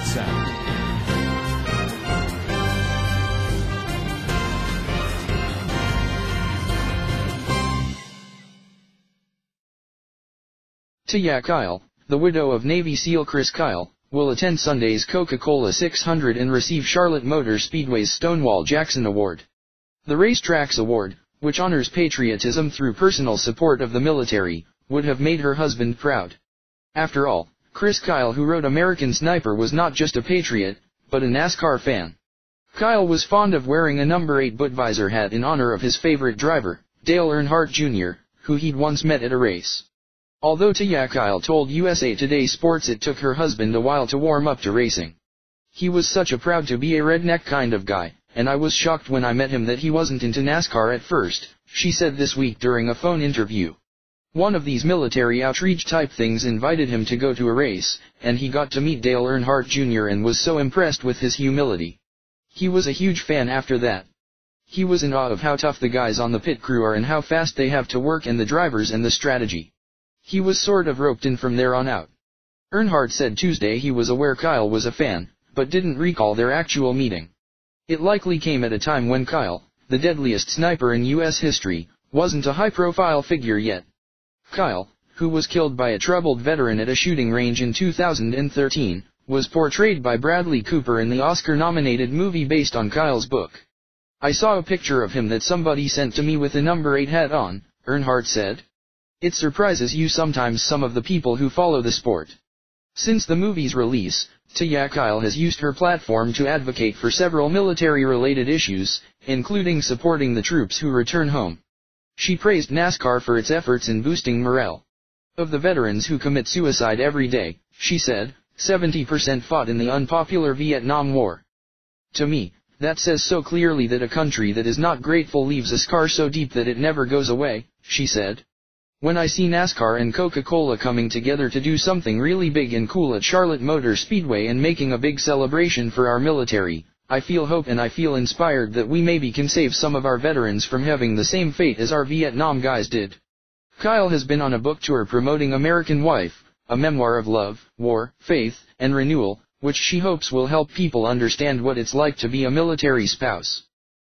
saddle. Taya Kyle, the widow of Navy SEAL Chris Kyle, will attend Sunday's Coca-Cola 600 and receive Charlotte Motor Speedway's Stonewall Jackson Award. The racetrack's award, which honors patriotism through personal support of the military, would have made her husband proud. After all, Chris Kyle, who wrote American Sniper, was not just a patriot, but a NASCAR fan. Kyle was fond of wearing a number 8 Budweiser hat in honor of his favorite driver, Dale Earnhardt Jr., who he'd once met at a race. Although Taya Kyle told USA Today Sports it took her husband a while to warm up to racing. "He was such a proud to be a redneck kind of guy, and I was shocked when I met him that he wasn't into NASCAR at first," she said this week during a phone interview. One of these military outreach type things invited him to go to a race, and he got to meet Dale Earnhardt Jr. and was so impressed with his humility. He was a huge fan after that. He was in awe of how tough the guys on the pit crew are and how fast they have to work, and the drivers and the strategy. He was sort of roped in from there on out. Earnhardt said Tuesday he was aware Kyle was a fan, but didn't recall their actual meeting. It likely came at a time when Kyle, the deadliest sniper in U.S. history, wasn't a high-profile figure yet. Kyle, who was killed by a troubled veteran at a shooting range in 2013, was portrayed by Bradley Cooper in the Oscar-nominated movie based on Kyle's book. "I saw a picture of him that somebody sent to me with a number 8 hat on," Earnhardt said. "It surprises you sometimes, some of the people who follow the sport." Since the movie's release, Taya Kyle has used her platform to advocate for several military-related issues, including supporting the troops who return home. She praised NASCAR for its efforts in boosting morale. "Of the veterans who commit suicide every day," she said, 70% fought in the unpopular Vietnam War. "To me, that says so clearly that a country that is not grateful leaves a scar so deep that it never goes away," she said. "When I see NASCAR and Coca-Cola coming together to do something really big and cool at Charlotte Motor Speedway and making a big celebration for our military, I feel hope and I feel inspired that we maybe can save some of our veterans from having the same fate as our Vietnam guys did." Kyle has been on a book tour promoting American Wife, a memoir of love, war, faith, and renewal, which she hopes will help people understand what it's like to be a military spouse.